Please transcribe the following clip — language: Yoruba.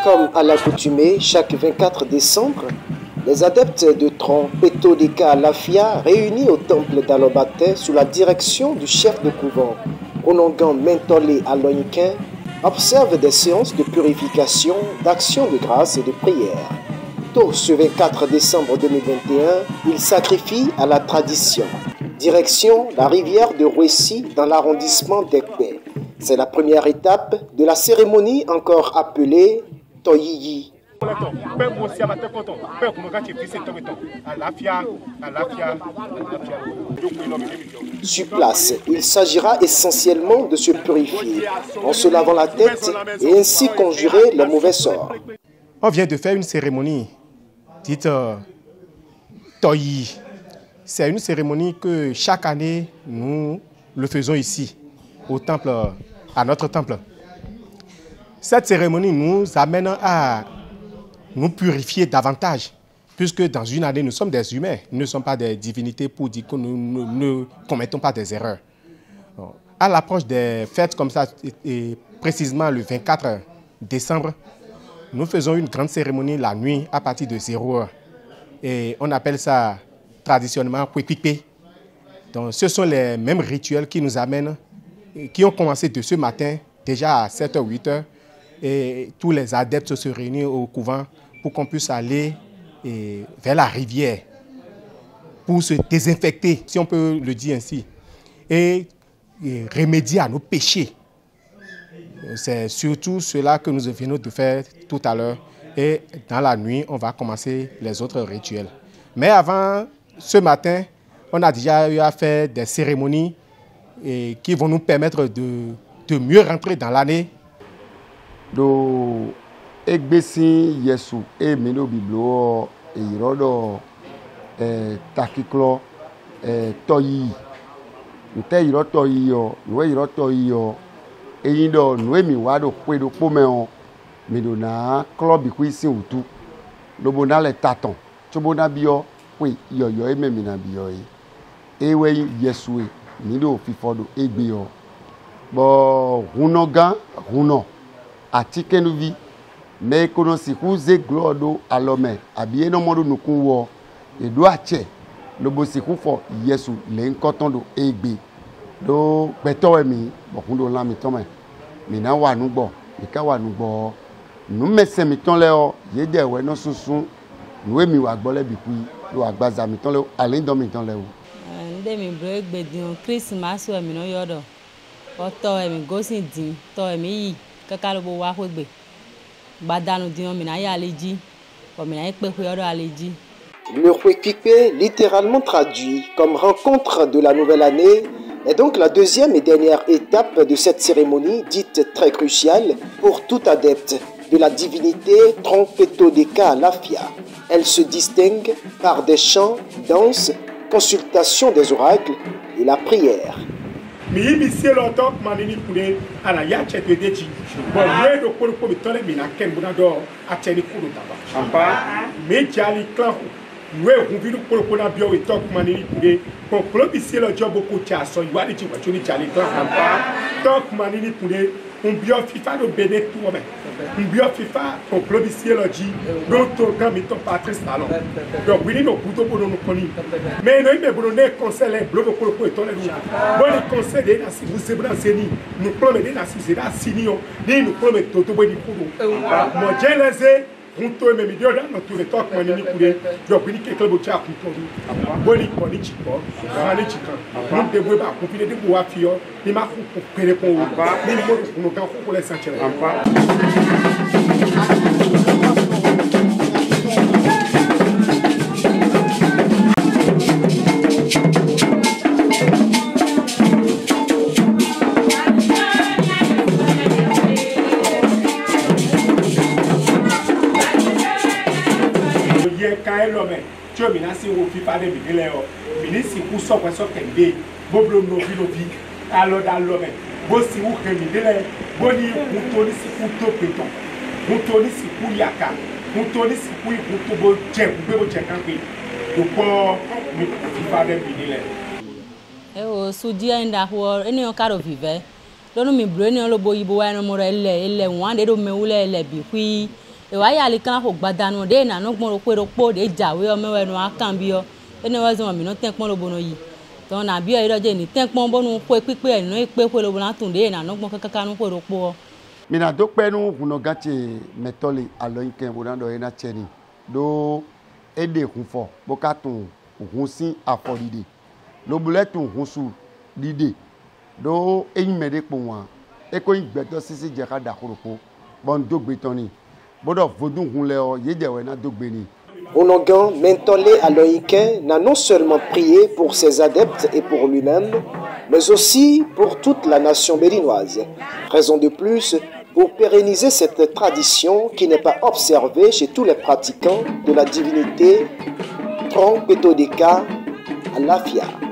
Comme à l'accoutumée, chaque 24 décembre, les adeptes de Trompetodeka Lafia, réunis au temple d'Alobate sous la direction du chef de couvent, Onongan Mentole Aloinquin, observent des séances de purification, d'action de grâce et de prière. Tôt ce 24 décembre 2021, ils sacrifient à la tradition. Direction la rivière de Rouessi dans l'arrondissement d'Ekpe. C'est la première étape de la cérémonie encore appelée Toyiyi. Sur place, il s'agira essentiellement de se purifier en se lavant la tête et ainsi conjurer les mauvais sorts. On vient de faire une cérémonie dite Toyiyi. C'est une cérémonie que chaque année nous le faisons ici, au temple, à notre temple. Cette cérémonie nous amène à nous purifier davantage, puisque dans une année, nous sommes des humains, nous ne sommes pas des divinités pour dire que nous ne commettons pas des erreurs. À l'approche des fêtes comme ça, et précisément le 24 décembre, nous faisons une grande cérémonie la nuit à partir de 0 heure. Et on appelle ça traditionnellement Kwekwipe. Donc ce sont les mêmes rituels qui nous amènent, qui ont commencé de ce matin, déjà à 7h, 8h. Et tous les adeptes se réunissent au couvent pour qu'on puisse aller vers la rivière pour se désinfecter, si on peut le dire ainsi, et remédier à nos péchés. C'est surtout cela que nous venons de faire tout à l'heure. Et dans la nuit, on va commencer les autres rituels. Mais avant, ce matin, on a déjà eu à faire des cérémonies qui vont nous permettre de mieux rentrer dans l'année. Do egbesi yesu mino biblo irodo takiklo toyi nte iroto iyo we iroto iyo eyindo nuemi wado kwedo pomeo midona club kwisi utu lobo na le taton chobo na bio we yoyo ememi na bio ewe yesu mido fifodo egbe yo bo hunogan huno atike nuvi me kono si kuze glodo alome abie no modo nukunwo edo ache lobo si kufo yesu le nkoton do egbe do peto emi bokundo la mi ton mi na wa nugbo mi ka wa nugbo nu mese mi ton le o yede we no sunsun nu emi wa gbo le bi ku do agbaza mi ton le ale ndo mi ton le o nde mi bro egbe din Christmas we mi no yodo o to emi gosin din to emi yi kakalobo wa kwegbe badanu din mi na ya aleji o mi na pe pe odo aleji. Le Kwekwipe, littéralement traduit comme rencontre de la nouvelle année, est donc la deuxième et dernière étape de cette cérémonie dite très cruciale pour tout adepte de la divinité Trompetodeka Lafia. Elle se distingue par des chants, danses, consultation des oracles et la prière. Mi se longtemps manini kule ala ya chete dechi bo le do ko mi tole mi na ken buna do ateni kudu taba ampa me jali clan we hunvidu ko na bio we talk manini kule ko club se lo job ko cha so iwadi ti wa chuni jali clan ampa talk manini kule un bio fifa do bene tout me un bio fifa ko club se lo ji do to kan mi to Patrice Talon donc we no kuto bono no koni mais no ibe bono ne conseil blodo ko tole do bon conseil de na si vous ebra seni nous promet na si zera sinio ni nous promet toto boni kudo mo jeleze junto me mi dio da no to talk manini kule donc we ke club cha kuto boni koni chiko ani chika nous de ba ko fi de bo wa fio ni ma ku pere ko ni mo no kan ko le sanchere Tio mina si wo fi pa de mi le o mi si ku so kwa so kende boblo no vi alo da lo me bo si wo ke mi le bo ni ku to ni si ku to pe to ku to ni si ku yaka ku to ni si ku to bo je ku be bo je kan pe do po mi fi pa de mi le. o sudi enda ho eni on karo vive lonu mi bro eni on lo boyibo wa no mo ele wan de do mewule ele bi kwi e wa ya le kan ho gbadanu de na no gbon ro pe ro po de jawe o mewe no akan bi o eni wa zo mi no ten pon lo bono yi to na bi o iro je ni ten pon bonu po pipe eni no ipe ko lo bono tun de na no gbon kakaka no ko ro po mina do pe nu huno gache metoli aloyin ken bodan do ena cheni do ede hunfo bokatun hunsin aforide lo buletun hunsu dide do eyin mede po wan e ko igbeto sisi je ka dakoropo bon dogbe toni bodo vodun hunle o yejewe na dogbe ni. Onogan Mentolé Aloyinken n'a non seulement prié pour ses adeptes et pour lui-même, mais aussi pour toute la nation béninoise. Raison de plus pour pérenniser cette tradition qui n'est pas observée chez tous les pratiquants de la divinité Tron Petodeka Alafia.